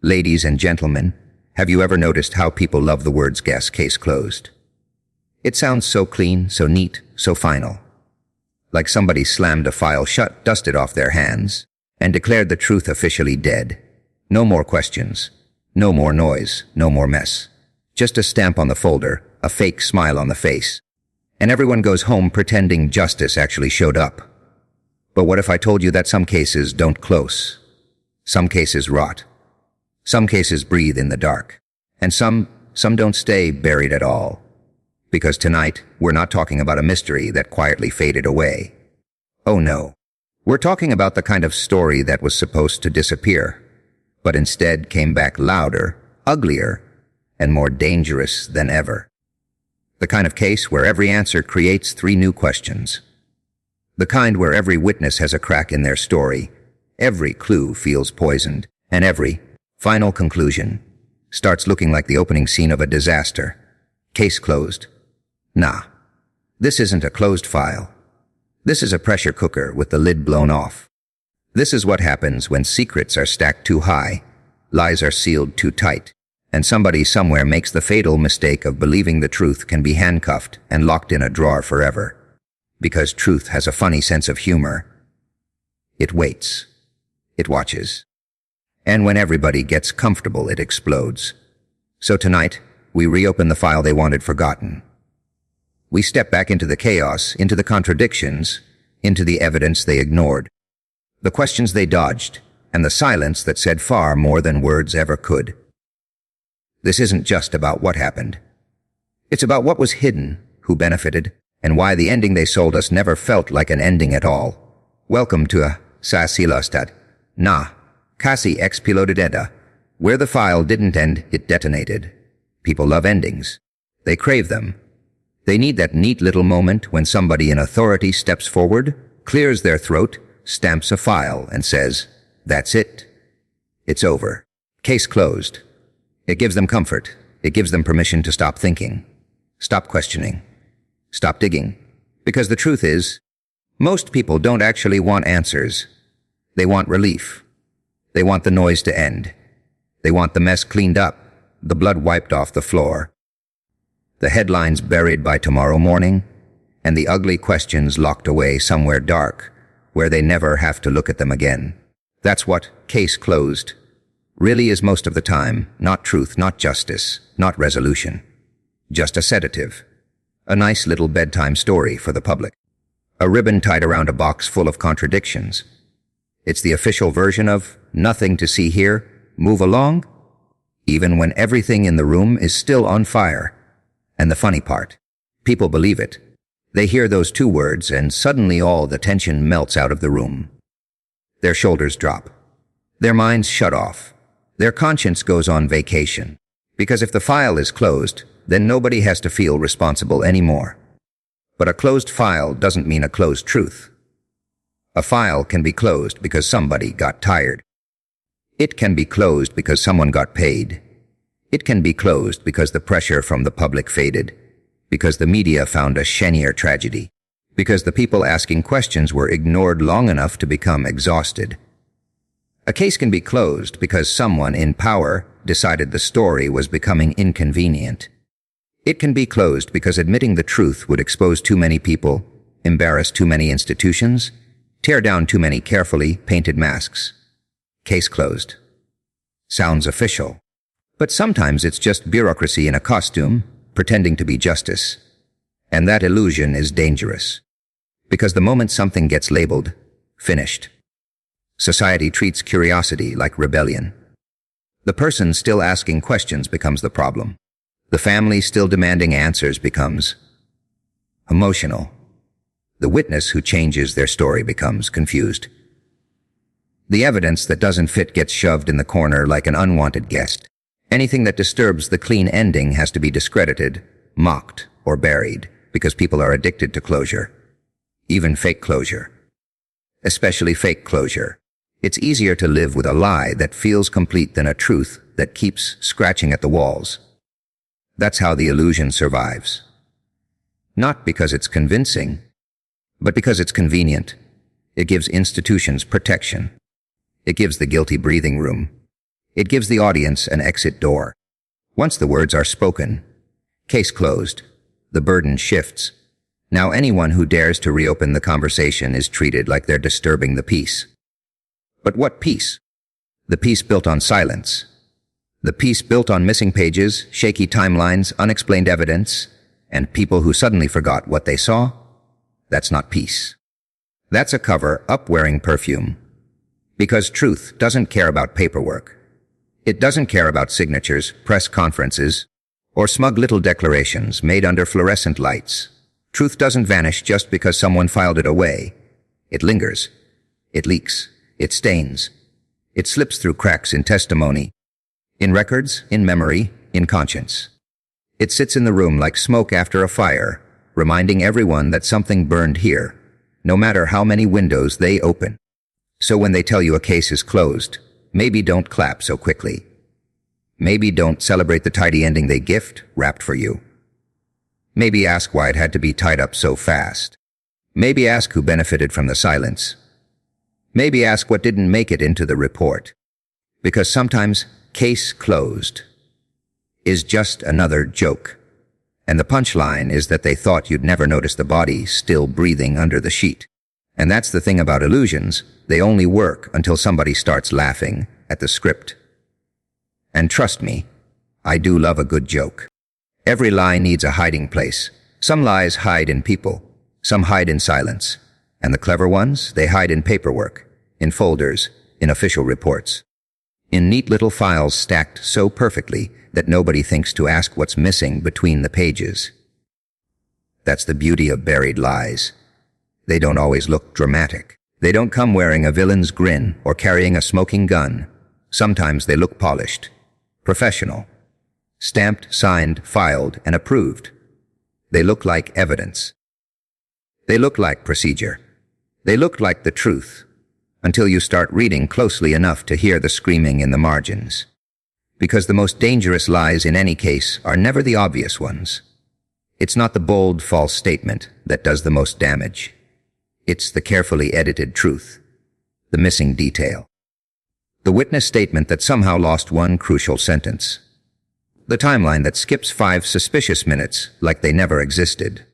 Ladies and gentlemen, have you ever noticed how people love the words "guess case closed"? It sounds so clean, so neat, so final. Like somebody slammed a file shut, dusted off their hands, and declared the truth officially dead. No more questions. No more noise. No more mess. Just a stamp on the folder, a fake smile on the face. And everyone goes home pretending justice actually showed up. But what if I told you that some cases don't close? Some cases rot. Some cases breathe in the dark. And some don't stay buried at all. Because tonight, we're not talking about a mystery that quietly faded away. Oh no. We're talking about the kind of story that was supposed to disappear, but instead came back louder, uglier, and more dangerous than ever. The kind of case where every answer creates 3 new questions. The kind where every witness has a crack in their story, every clue feels poisoned, and every final conclusion starts looking like the opening scene of a disaster. Case closed. Nah, this isn't a closed file. This is a pressure cooker with the lid blown off. This is what happens when secrets are stacked too high, lies are sealed too tight, and somebody somewhere makes the fatal mistake of believing the truth can be handcuffed and locked in a drawer forever. Because truth has a funny sense of humor. It waits. It watches. And when everybody gets comfortable, it explodes. So tonight, we reopen the file they wanted forgotten. We step back into the chaos, into the contradictions, into the evidence they ignored, the questions they dodged, and the silence that said far more than words ever could. This isn't just about what happened. It's about what was hidden, who benefited, and why the ending they sold us never felt like an ending at all. Welcome to a Loudest. Nah, kasi exploded edda. Where the file didn't end, it detonated. People love endings. They crave them. They need that neat little moment when somebody in authority steps forward, clears their throat, stamps a file, and says, "That's it. It's over. Case closed." It gives them comfort. It gives them permission to stop thinking, stop questioning, stop digging. Because the truth is, most people don't actually want answers. They want relief. They want the noise to end. They want the mess cleaned up, the blood wiped off the floor, the headlines buried by tomorrow morning, and the ugly questions locked away somewhere dark, where they never have to look at them again. That's what case closed really is most of the time. Not truth, not justice, not resolution. Just a sedative. A nice little bedtime story for the public. A ribbon tied around a box full of contradictions. It's the official version of "nothing to see here, move along," even when everything in the room is still on fire. And the funny part, people believe it. They hear those 2 words and suddenly all the tension melts out of the room. Their shoulders drop. Their minds shut off. Their conscience goes on vacation. Because if the file is closed, then nobody has to feel responsible anymore. But a closed file doesn't mean a closed truth. A file can be closed because somebody got tired. It can be closed because someone got paid. It can be closed because the pressure from the public faded, because the media found a shinier tragedy, because the people asking questions were ignored long enough to become exhausted. A case can be closed because someone in power decided the story was becoming inconvenient. It can be closed because admitting the truth would expose too many people, embarrass too many institutions, tear down too many carefully painted masks. Case closed. Sounds official. But sometimes it's just bureaucracy in a costume, pretending to be justice. And that illusion is dangerous. Because the moment something gets labeled, finished, society treats curiosity like rebellion. The person still asking questions becomes the problem. The family still demanding answers becomes emotional. The witness who changes their story becomes confused. The evidence that doesn't fit gets shoved in the corner like an unwanted guest. Anything that disturbs the clean ending has to be discredited, mocked, or buried, because people are addicted to closure. Even fake closure. Especially fake closure. It's easier to live with a lie that feels complete than a truth that keeps scratching at the walls. That's how the illusion survives. Not because it's convincing, but because it's convenient. It gives institutions protection. It gives the guilty breathing room. It gives the audience an exit door. Once the words are spoken, case closed, the burden shifts. Now anyone who dares to reopen the conversation is treated like they're disturbing the peace. But what peace? The peace built on silence. The peace built on missing pages, shaky timelines, unexplained evidence, and people who suddenly forgot what they saw? That's not peace. That's a cover-up wearing perfume. Because truth doesn't care about paperwork. It doesn't care about signatures, press conferences, or smug little declarations made under fluorescent lights. Truth doesn't vanish just because someone filed it away. It lingers. It leaks. It stains. It slips through cracks in testimony, in records, in memory, in conscience. It sits in the room like smoke after a fire, reminding everyone that something burned here, no matter how many windows they open. So when they tell you a case is closed, maybe don't clap so quickly. Maybe don't celebrate the tidy ending they wrapped for you. Maybe ask why it had to be tied up so fast. Maybe ask who benefited from the silence. Maybe ask what didn't make it into the report. Because sometimes case closed is just another joke. And the punchline is that they thought you'd never notice the body still breathing under the sheet. And that's the thing about illusions. They only work until somebody starts laughing at the script. And trust me, I do love a good joke. Every lie needs a hiding place. Some lies hide in people. Some hide in silence. And the clever ones, they hide in paperwork, in folders, in official reports. In neat little files stacked so perfectly that nobody thinks to ask what's missing between the pages. That's the beauty of buried lies. They don't always look dramatic. They don't come wearing a villain's grin or carrying a smoking gun. Sometimes they look polished, professional, stamped, signed, filed, and approved. They look like evidence. They look like procedure. They look like the truth, until you start reading closely enough to hear the screaming in the margins. Because the most dangerous lies in any case are never the obvious ones. It's not the bold, false statement that does the most damage. It's the carefully edited truth, the missing detail. The witness statement that somehow lost one crucial sentence. The timeline that skips 5 suspicious minutes like they never existed.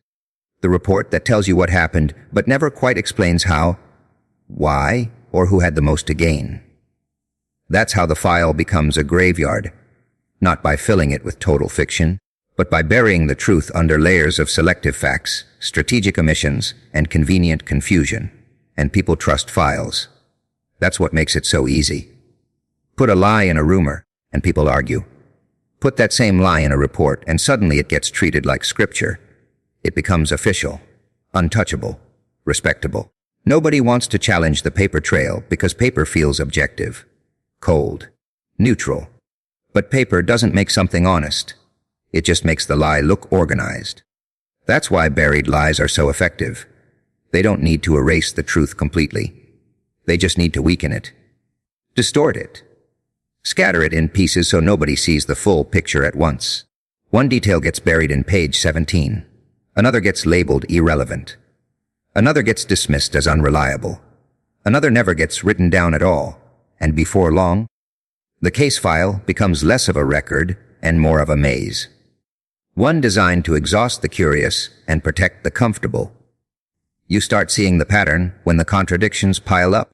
The report that tells you what happened but never quite explains how, why, or who had the most to gain. That's how the file becomes a graveyard, not by filling it with total fiction, but by burying the truth under layers of selective facts, strategic omissions, and convenient confusion. And people trust files. That's what makes it so easy. Put a lie in a rumor, and people argue. Put that same lie in a report, and suddenly it gets treated like scripture. It becomes official, untouchable, respectable. Nobody wants to challenge the paper trail because paper feels objective, cold, neutral. But paper doesn't make something honest. It just makes the lie look organized. That's why buried lies are so effective. They don't need to erase the truth completely. They just need to weaken it, distort it, scatter it in pieces so nobody sees the full picture at once. One detail gets buried in page 17. Another gets labeled irrelevant. Another gets dismissed as unreliable. Another never gets written down at all. And before long, the case file becomes less of a record and more of a maze. One designed to exhaust the curious and protect the comfortable. You start seeing the pattern when the contradictions pile up.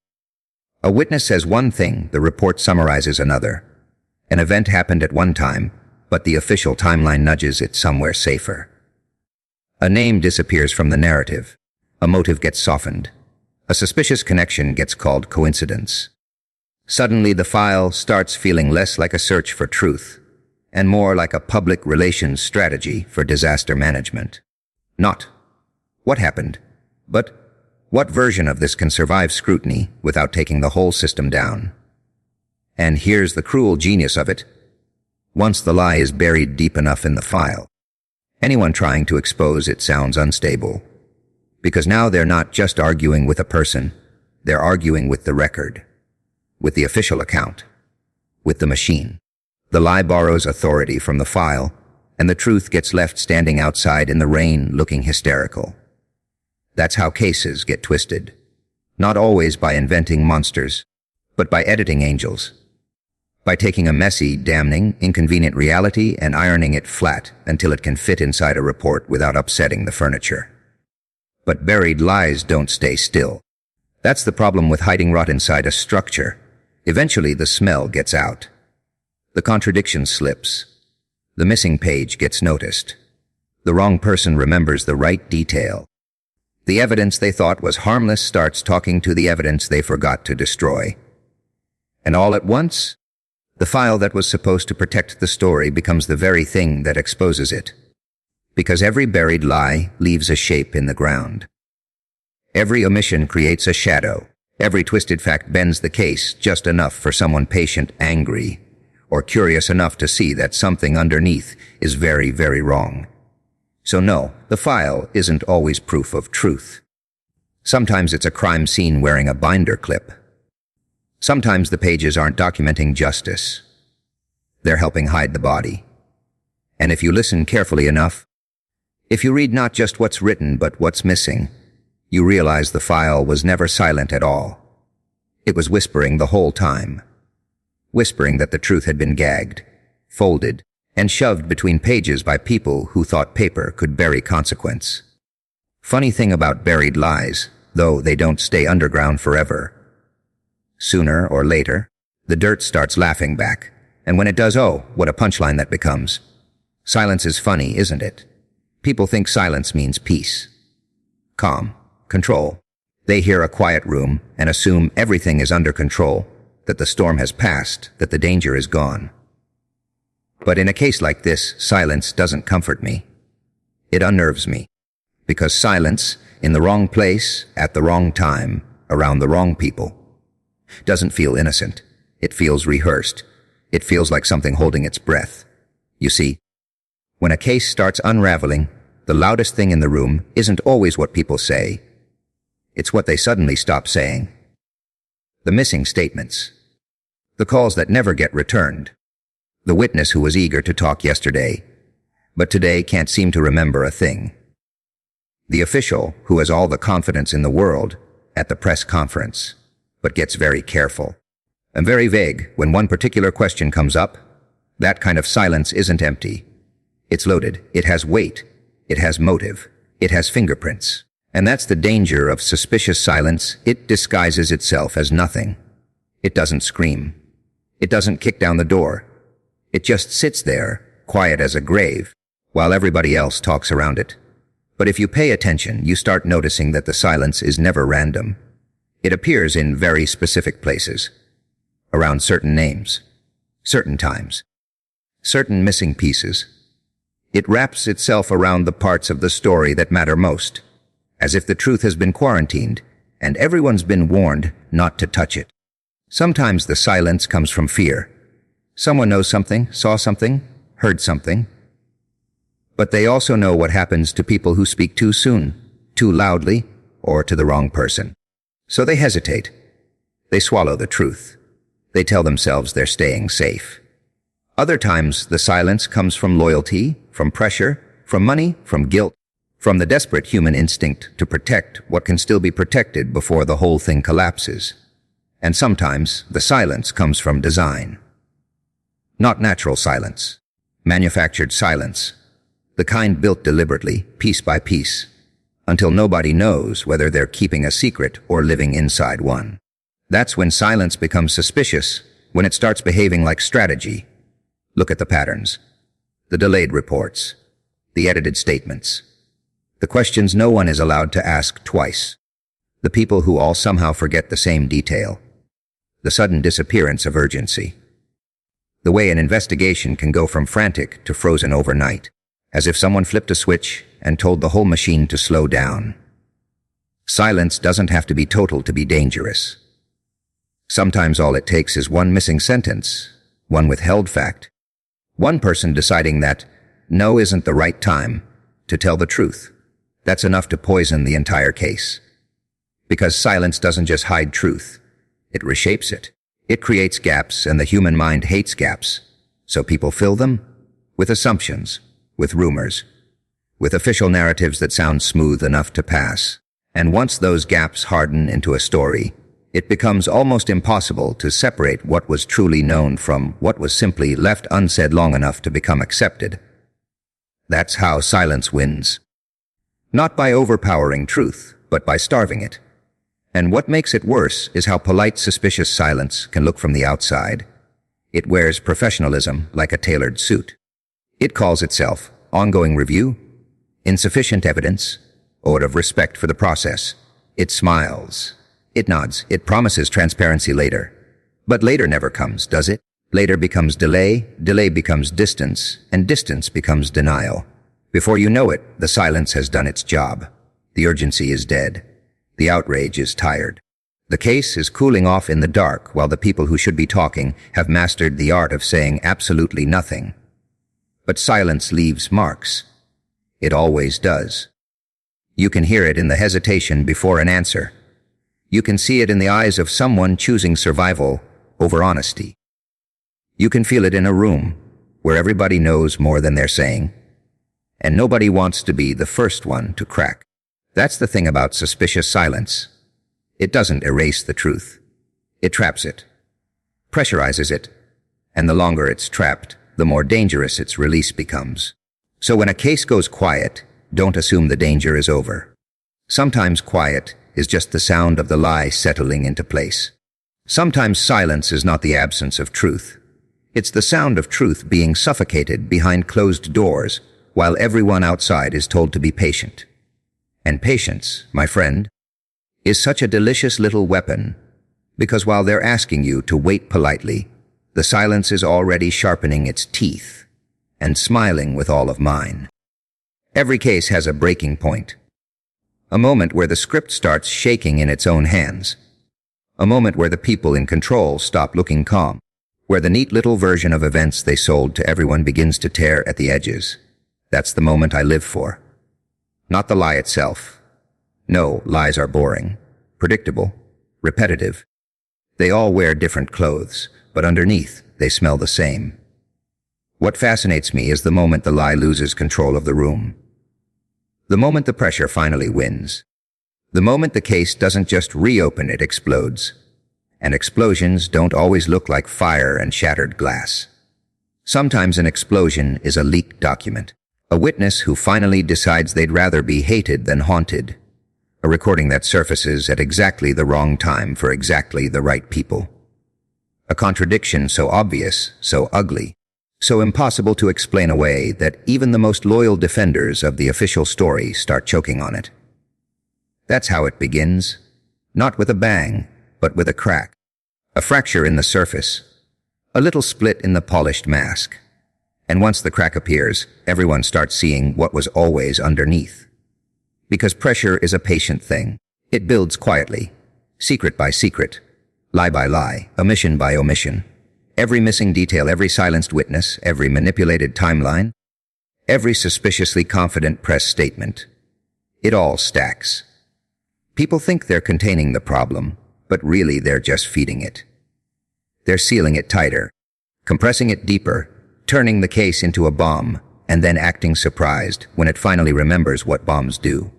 A witness says one thing, the report summarizes another. An event happened at one time, but the official timeline nudges it somewhere safer. A name disappears from the narrative. A motive gets softened. A suspicious connection gets called coincidence. Suddenly the file starts feeling less like a search for truth and more like a public relations strategy for disaster management. Not what happened, but what version of this can survive scrutiny without taking the whole system down. And here's the cruel genius of it. Once the lie is buried deep enough in the file, anyone trying to expose it sounds unstable. Because now they're not just arguing with a person, they're arguing with the record, with the official account, with the machine. The lie borrows authority from the file, and the truth gets left standing outside in the rain looking hysterical. That's how cases get twisted. Not always by inventing monsters, but by editing angels. by taking a messy, damning, inconvenient reality and ironing it flat until it can fit inside a report without upsetting the furniture. But buried lies don't stay still. That's the problem with hiding rot inside a structure. Eventually the smell gets out. The contradiction slips. The missing page gets noticed. The wrong person remembers the right detail. The evidence they thought was harmless starts talking to the evidence they forgot to destroy. And all at once, the file that was supposed to protect the story becomes the very thing that exposes it. Because every buried lie leaves a shape in the ground. Every omission creates a shadow. Every twisted fact bends the case just enough for someone patient, angry, or curious enough to see that something underneath is very, very wrong. So no, the file isn't always proof of truth. Sometimes it's a crime scene wearing a binder clip. Sometimes the pages aren't documenting justice. They're helping hide the body. And if you listen carefully enough, if you read not just what's written but what's missing, you realize the file was never silent at all. It was whispering the whole time. Whispering that the truth had been gagged, folded, and shoved between pages by people who thought paper could bury consequence. Funny thing about buried lies, though they don't stay underground forever. Sooner or later, the dirt starts laughing back, and when it does, oh, what a punchline that becomes. Silence is funny, isn't it? People think silence means peace, calm, control. They hear a quiet room and assume everything is under control, that the storm has passed, that the danger is gone. But in a case like this, silence doesn't comfort me. It unnerves me. Because silence, in the wrong place, at the wrong time, around the wrong people, doesn't feel innocent. It feels rehearsed. It feels like something holding its breath. You see, when a case starts unraveling, the loudest thing in the room isn't always what people say. It's what they suddenly stop saying. The missing statements. The calls that never get returned. The witness who was eager to talk yesterday, but today can't seem to remember a thing. The official who has all the confidence in the world at the press conference, but gets very careful and very vague when one particular question comes up. That kind of silence isn't empty. It's loaded. It has weight. It has motive. It has fingerprints. And that's the danger of suspicious silence. It disguises itself as nothing. It doesn't scream. It doesn't kick down the door. It just sits there, quiet as a grave, while everybody else talks around it. But if you pay attention, you start noticing that the silence is never random. It appears in very specific places, around certain names, certain times, certain missing pieces. It wraps itself around the parts of the story that matter most, as if the truth has been quarantined, and everyone's been warned not to touch it. Sometimes the silence comes from fear. Someone knows something, saw something, heard something. But they also know what happens to people who speak too soon, too loudly, or to the wrong person. So they hesitate. They swallow the truth. They tell themselves they're staying safe. Other times, the silence comes from loyalty, from pressure, from money, from guilt, from the desperate human instinct to protect what can still be protected before the whole thing collapses. And sometimes, the silence comes from design. Not natural silence. Manufactured silence. The kind built deliberately, piece by piece, until nobody knows whether they're keeping a secret or living inside one. That's when silence becomes suspicious, when it starts behaving like strategy. Look at the patterns. The delayed reports. The edited statements. The questions no one is allowed to ask twice. The people who all somehow forget the same detail. The sudden disappearance of urgency. The way an investigation can go from frantic to frozen overnight, as if someone flipped a switch and told the whole machine to slow down. Silence doesn't have to be total to be dangerous. Sometimes all it takes is one missing sentence, one withheld fact, one person deciding that no isn't the right time to tell the truth. That's enough to poison the entire case. Because silence doesn't just hide truth, it reshapes it. It creates gaps, and the human mind hates gaps. So people fill them with assumptions, with rumors, with official narratives that sound smooth enough to pass. And once those gaps harden into a story, It becomes almost impossible to separate what was truly known from what was simply left unsaid long enough to become accepted. That's how silence wins. Not by overpowering truth, but by starving it. And what makes it worse is how polite, suspicious silence can look from the outside. It wears professionalism like a tailored suit. It calls itself ongoing review, insufficient evidence, out of respect for the process. It smiles. It nods. It promises transparency later. But later never comes, does it? Later becomes delay, delay becomes distance, and distance becomes denial. Before you know it, the silence has done its job. The urgency is dead. The outrage is tired. The case is cooling off in the dark while the people who should be talking have mastered the art of saying absolutely nothing. But silence leaves marks. It always does. You can hear it in the hesitation before an answer. You can see it in the eyes of someone choosing survival over honesty. You can feel it in a room where everybody knows more than they're saying, and nobody wants to be the first one to crack. That's the thing about suspicious silence. It doesn't erase the truth. It traps it, pressurizes it, and the longer it's trapped, the more dangerous its release becomes. So when a case goes quiet, don't assume the danger is over. Sometimes quiet is just the sound of the lie settling into place. Sometimes silence is not the absence of truth. It's the sound of truth being suffocated behind closed doors while everyone outside is told to be patient. And patience, my friend, is such a delicious little weapon, because while they're asking you to wait politely, the silence is already sharpening its teeth and smiling with all of mine. Every case has a breaking point. A moment where the script starts shaking in its own hands. A moment where the people in control stop looking calm. Where the neat little version of events they sold to everyone begins to tear at the edges. That's the moment I live for. Not the lie itself. No, lies are boring, predictable, repetitive. They all wear different clothes, but underneath they smell the same. What fascinates me is the moment the lie loses control of the room. The moment the pressure finally wins. The moment the case doesn't just reopen, it explodes. And explosions don't always look like fire and shattered glass. Sometimes an explosion is a leaked document. A witness who finally decides they'd rather be hated than haunted. A recording that surfaces at exactly the wrong time for exactly the right people. A contradiction so obvious, so ugly, so impossible to explain away that even the most loyal defenders of the official story start choking on it. That's how it begins. Not with a bang, but with a crack. A fracture in the surface. A little split in the polished mask. And once the crack appears, everyone starts seeing what was always underneath. Because pressure is a patient thing. It builds quietly, secret by secret, lie by lie, omission by omission. Every missing detail, every silenced witness, every manipulated timeline, every suspiciously confident press statement. It all stacks. People think they're containing the problem, but really they're just feeding it. They're sealing it tighter, compressing it deeper, turning the case into a bomb, and then acting surprised when it finally remembers what bombs do.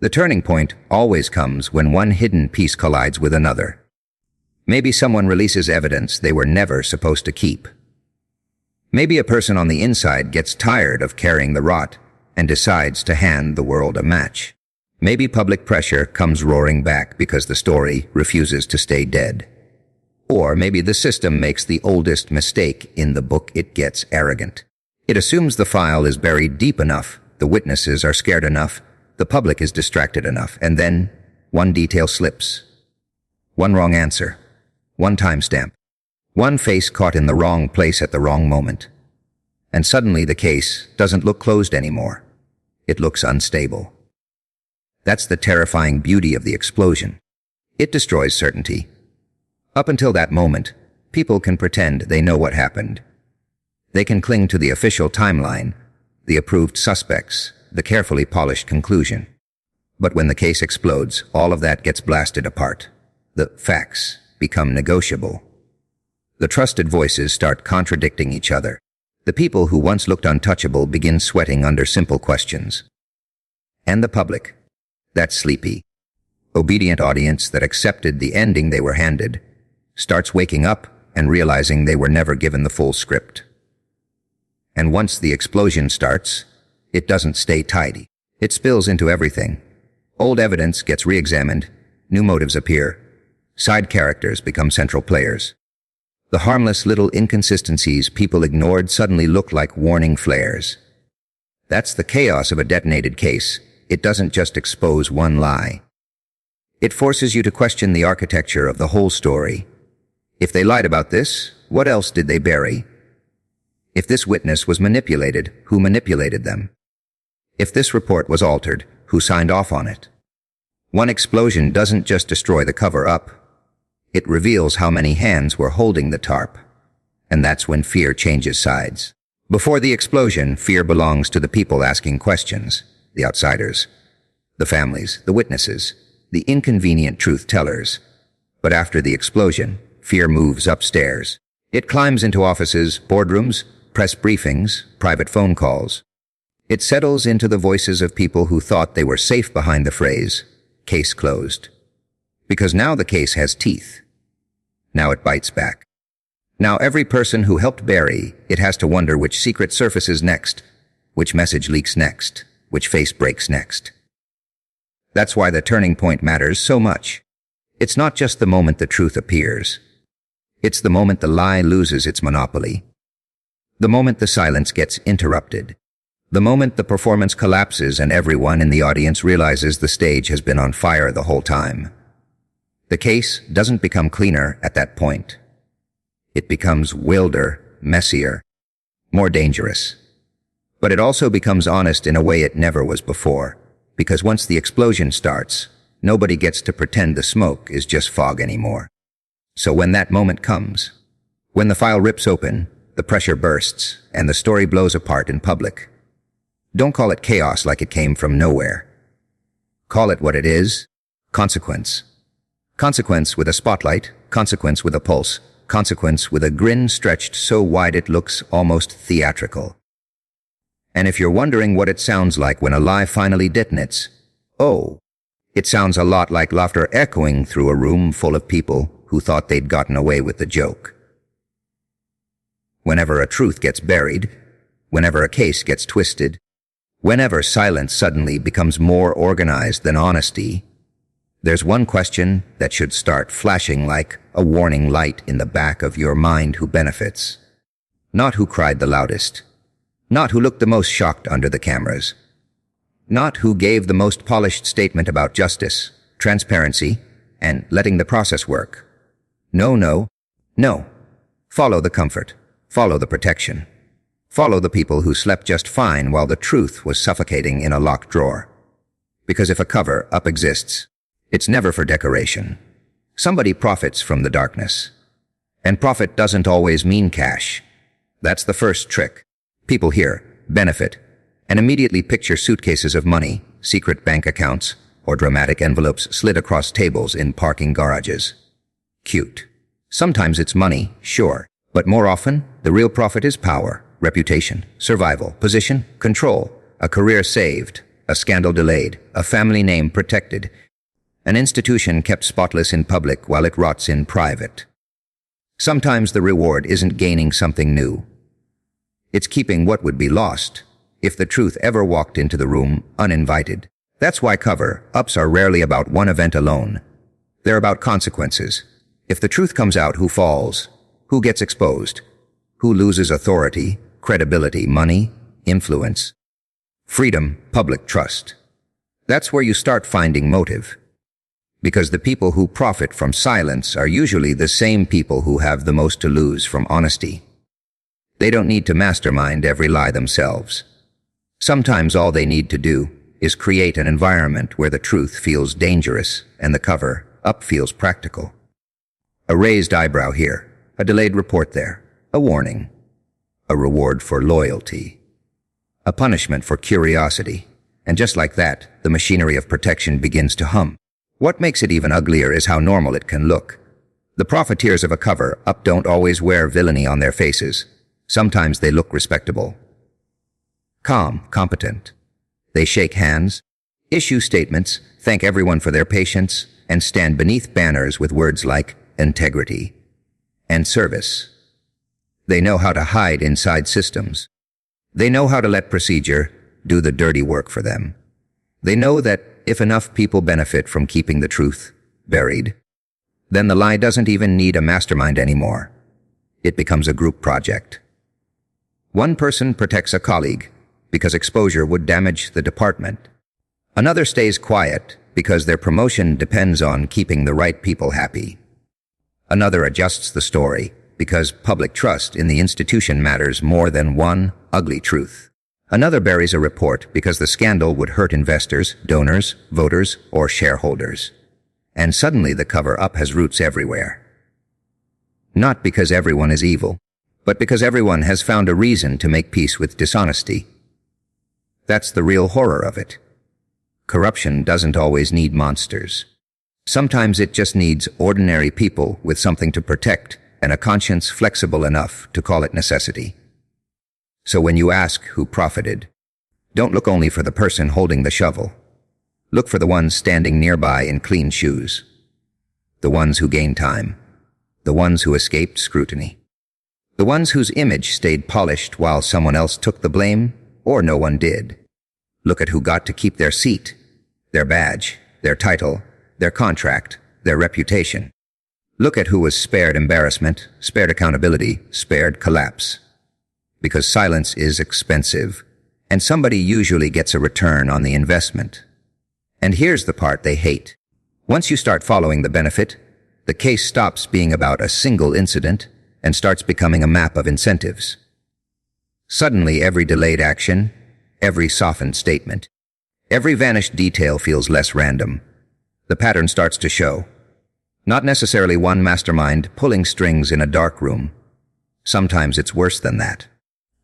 The turning point always comes when one hidden piece collides with another. Maybe someone releases evidence they were never supposed to keep. Maybe a person on the inside gets tired of carrying the rot and decides to hand the world a match. Maybe public pressure comes roaring back because the story refuses to stay dead. Or maybe the system makes the oldest mistake in the book. It gets arrogant. It assumes the file is buried deep enough, the witnesses are scared enough, the public is distracted enough, and then one detail slips. One wrong answer. One timestamp. One face caught in the wrong place at the wrong moment. And suddenly the case doesn't look closed anymore. It looks unstable. That's the terrifying beauty of the explosion. It destroys certainty. Up until that moment, people can pretend they know what happened. They can cling to the official timeline, the approved suspects, the carefully polished conclusion. But when the case explodes, all of that gets blasted apart. The facts become negotiable. The trusted voices start contradicting each other. The people who once looked untouchable begin sweating under simple questions. And the public, that's sleepy, Obedient audience that accepted the ending they were handed starts waking up and realizing they were never given the full script. And once the explosion starts, it doesn't stay tidy. It spills into everything. Old evidence gets re-examined, new motives appear, side characters become central players. The harmless little inconsistencies people ignored suddenly look like warning flares. That's the chaos of a detonated case. It doesn't just expose one lie. It forces you to question the architecture of the whole story. If they lied about this, what else did they bury? If this witness was manipulated, who manipulated them? If this report was altered, who signed off on it? One explosion doesn't just destroy the cover-up. It reveals how many hands were holding the tarp. And that's when fear changes sides. Before the explosion, fear belongs to the people asking questions, the outsiders, the families, the witnesses, the inconvenient truth-tellers. But after the explosion, fear moves upstairs. It climbs into offices, boardrooms, press briefings, private phone calls. It settles into the voices of people who thought they were safe behind the phrase, "Case closed." Because now the case has teeth. Now it bites back. Now every person who helped bury it has to wonder which secret surfaces next, which message leaks next, which face breaks next. That's why the turning point matters so much. It's not just the moment the truth appears. It's the moment the lie loses its monopoly. The moment the silence gets interrupted. The moment the performance collapses and everyone in the audience realizes the stage has been on fire the whole time. The case doesn't become cleaner at that point. It becomes wilder, messier, more dangerous. But it also becomes honest in a way it never was before. Because once the explosion starts, nobody gets to pretend the smoke is just fog anymore. So when that moment comes, when the file rips open, the pressure bursts, and the story blows apart in public, don't call it chaos like it came from nowhere. Call it what it is: consequence. Consequence with a spotlight, consequence with a pulse, consequence with a grin stretched so wide it looks almost theatrical. And if you're wondering what it sounds like when a lie finally detonates, oh, it sounds a lot like laughter echoing through a room full of people who thought they'd gotten away with the joke. Whenever a truth gets buried, whenever a case gets twisted, whenever silence suddenly becomes more organized than honesty, there's one question that should start flashing like a warning light in the back of your mind: who benefits? Not who cried the loudest. Not who looked the most shocked under the cameras. Not who gave the most polished statement about justice, transparency, and letting the process work. No, no, no. Follow the comfort. Follow the protection. Follow the people who slept just fine while the truth was suffocating in a locked drawer. Because if a cover-up exists, it's never for decoration. Somebody profits from the darkness. And profit doesn't always mean cash. That's the first trick. People hear benefit and immediately picture suitcases of money, secret bank accounts, or dramatic envelopes slid across tables in parking garages. Cute. Sometimes it's money, sure, but more often, the real profit is power, reputation, survival, position, control, a career saved, a scandal delayed, a family name protected, an institution kept spotless in public while it rots in private. Sometimes the reward isn't gaining something new. It's keeping what would be lost if the truth ever walked into the room uninvited. That's why cover-ups are rarely about one event alone. They're about consequences. If the truth comes out, who falls? Who gets exposed? Who loses authority, credibility, money, influence, freedom, public trust? That's where you start finding motive. Because the people who profit from silence are usually the same people who have the most to lose from honesty. They don't need to mastermind every lie themselves. Sometimes all they need to do is create an environment where the truth feels dangerous and the cover-up feels practical. A raised eyebrow here, a delayed report there, a warning, a reward for loyalty, a punishment for curiosity, and just like that, the machinery of protection begins to hum. What makes it even uglier is how normal it can look. The profiteers of a cover-up don't always wear villainy on their faces. Sometimes they look respectable, calm, competent. They shake hands, issue statements, thank everyone for their patience, and stand beneath banners with words like integrity and service. They know how to hide inside systems. They know how to let procedure do the dirty work for them. They know that if enough people benefit from keeping the truth buried, then the lie doesn't even need a mastermind anymore. It becomes a group project. One person protects a colleague because exposure would damage the department. Another stays quiet because their promotion depends on keeping the right people happy. Another adjusts the story because public trust in the institution matters more than one ugly truth. Another buries a report because the scandal would hurt investors, donors, voters, or shareholders. And suddenly the cover-up has roots everywhere. Not because everyone is evil, but because everyone has found a reason to make peace with dishonesty. That's the real horror of it. Corruption doesn't always need monsters. Sometimes it just needs ordinary people with something to protect and a conscience flexible enough to call it necessity. So when you ask who profited, don't look only for the person holding the shovel. Look for the ones standing nearby in clean shoes. The ones who gained time. The ones who escaped scrutiny. The ones whose image stayed polished while someone else took the blame, or no one did. Look at who got to keep their seat, their badge, their title, their contract, their reputation. Look at who was spared embarrassment, spared accountability, spared collapse. Because silence is expensive, and somebody usually gets a return on the investment. And here's the part they hate. Once you start following the benefit, the case stops being about a single incident and starts becoming a map of incentives. Suddenly, every delayed action, every softened statement, every vanished detail feels less random. The pattern starts to show. Not necessarily one mastermind pulling strings in a dark room. Sometimes it's worse than that.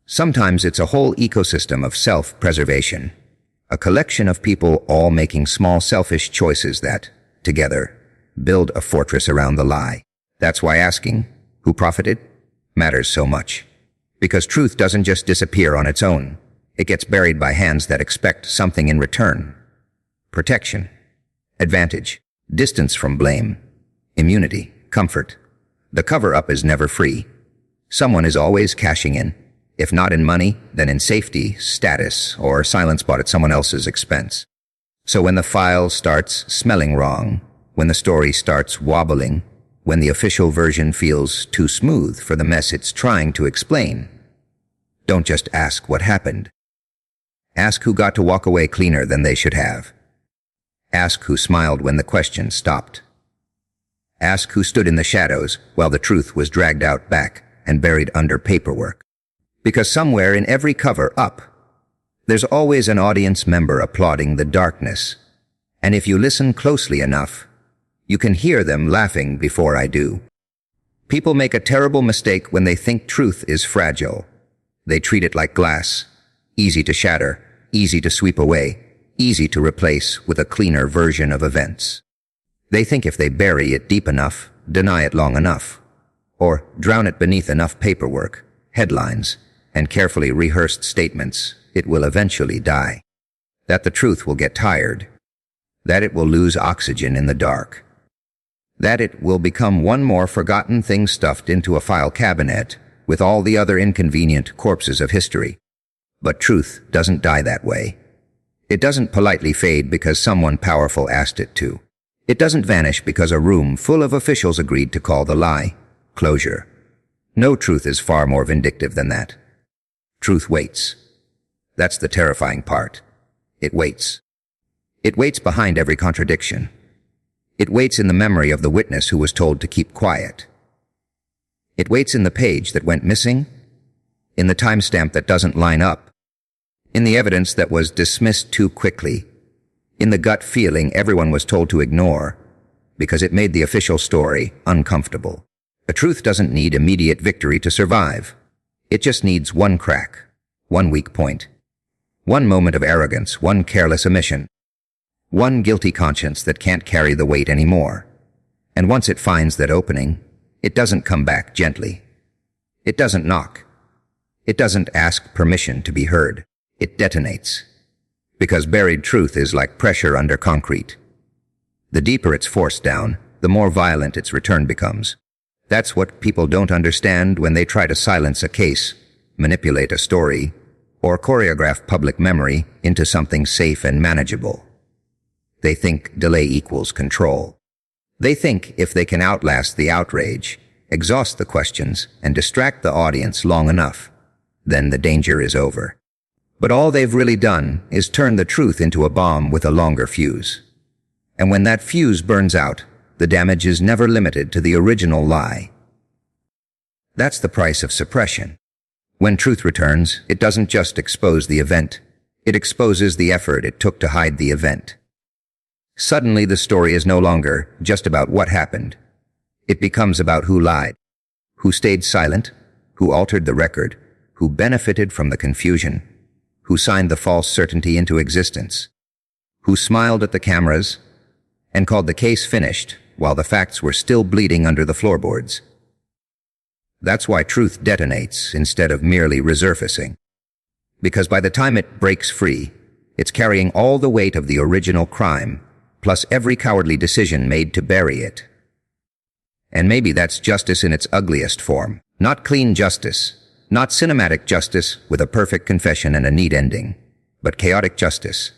Sometimes it's a whole ecosystem of self-preservation, a collection of people all making small selfish choices that, together, build a fortress around the lie. That's why asking, who profited, matters so much. Because truth doesn't just disappear on its own. It gets buried by hands that expect something in return. Protection, advantage, distance from blame, immunity, comfort. The cover-up is never free. Someone is always cashing in. If not in money, then in safety, status, or silent spot at someone else's expense. So when the file starts smelling wrong, when the story starts wobbling, when the official version feels too smooth for the mess it's trying to explain, don't just ask what happened. Ask who got to walk away cleaner than they should have. Ask who smiled when the question stopped. Ask who stood in the shadows while the truth was dragged out back and buried under paperwork. Because somewhere in every cover-up, there's always an audience member applauding the darkness. And if you listen closely enough, you can hear them laughing before I do. People make a terrible mistake when they think truth is fragile. They treat it like glass, easy to shatter, easy to sweep away, easy to replace with a cleaner version of events. They think if they bury it deep enough, deny it long enough, or drown it beneath enough paperwork, headlines, and carefully rehearsed statements, it will eventually die. That the truth will get tired. That it will lose oxygen in the dark. That it will become one more forgotten thing stuffed into a file cabinet with all the other inconvenient corpses of history. But truth doesn't die that way. It doesn't politely fade because someone powerful asked it to. It doesn't vanish because a room full of officials agreed to call the lie closure. No truth is far more vindictive than that. Truth waits. That's the terrifying part. It waits. It waits behind every contradiction. It waits in the memory of the witness who was told to keep quiet. It waits in the page that went missing, in the timestamp that doesn't line up, in the evidence that was dismissed too quickly, in the gut feeling everyone was told to ignore because it made the official story uncomfortable. The truth doesn't need immediate victory to survive. It just needs one crack, one weak point, one moment of arrogance, one careless omission, one guilty conscience that can't carry the weight anymore. And once it finds that opening, it doesn't come back gently. It doesn't knock. It doesn't ask permission to be heard. It detonates. Because buried truth is like pressure under concrete. The deeper it's forced down, the more violent its return becomes. That's what people don't understand when they try to silence a case, manipulate a story, or choreograph public memory into something safe and manageable. They think delay equals control. They think if they can outlast the outrage, exhaust the questions, and distract the audience long enough, then the danger is over. But all they've really done is turn the truth into a bomb with a longer fuse. And when that fuse burns out, the damage is never limited to the original lie. That's the price of suppression. When truth returns, it doesn't just expose the event. It exposes the effort it took to hide the event. Suddenly, the story is no longer just about what happened. It becomes about who lied, who stayed silent, who altered the record, who benefited from the confusion, who signed the false certainty into existence, who smiled at the cameras and called the case finished while the facts were still bleeding under the floorboards. That's why truth detonates instead of merely resurfacing. Because by the time it breaks free, it's carrying all the weight of the original crime, plus every cowardly decision made to bury it. And maybe that's justice in its ugliest form. Not clean justice, not cinematic justice with a perfect confession and a neat ending, but chaotic justice,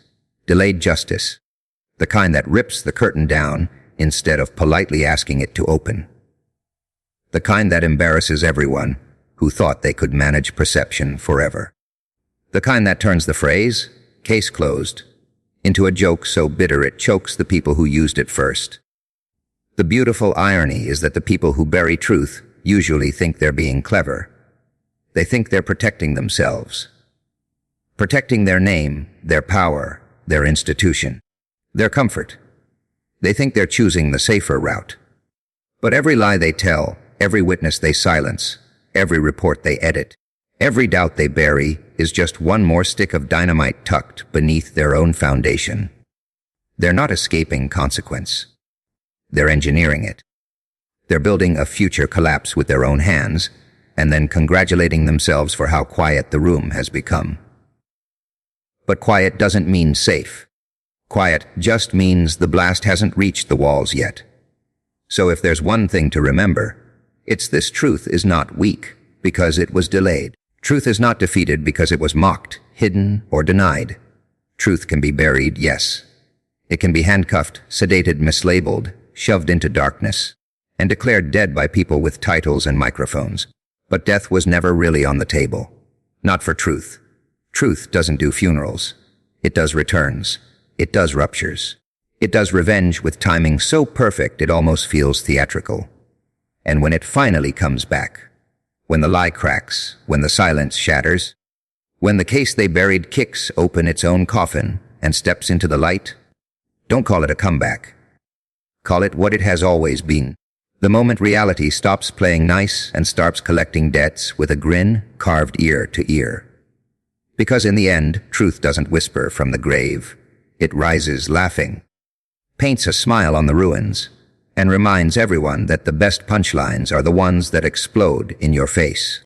delayed justice, the kind that rips the curtain down instead of politely asking it to open. The kind that embarrasses everyone who thought they could manage perception forever. The kind that turns the phrase, "case closed," into a joke so bitter it chokes the people who used it first. The beautiful irony is that the people who bury truth usually think they're being clever. They think they're protecting themselves, protecting their name, their power, their institution, their comfort. They think they're choosing the safer route. But every lie they tell, every witness they silence, every report they edit, every doubt they bury is just one more stick of dynamite tucked beneath their own foundation. They're not escaping consequence. They're engineering it. They're building a future collapse with their own hands, and then congratulating themselves for how quiet the room has become. But quiet doesn't mean safe. Quiet just means the blast hasn't reached the walls yet. So if there's one thing to remember, it's this: truth is not weak because it was delayed. Truth is not defeated because it was mocked, hidden, or denied. Truth can be buried, yes. It can be handcuffed, sedated, mislabeled, shoved into darkness, and declared dead by people with titles and microphones. But death was never really on the table. Not for truth. Truth doesn't do funerals. It does returns. It does ruptures. It does revenge with timing so perfect it almost feels theatrical. And when it finally comes back, when the lie cracks, when the silence shatters, when the case they buried kicks open its own coffin and steps into the light, don't call it a comeback. Call it what it has always been. The moment reality stops playing nice and starts collecting debts with a grin carved ear to ear. Because in the end, truth doesn't whisper from the grave. It rises laughing, paints a smile on the ruins, and reminds everyone that the best punchlines are the ones that explode in your face.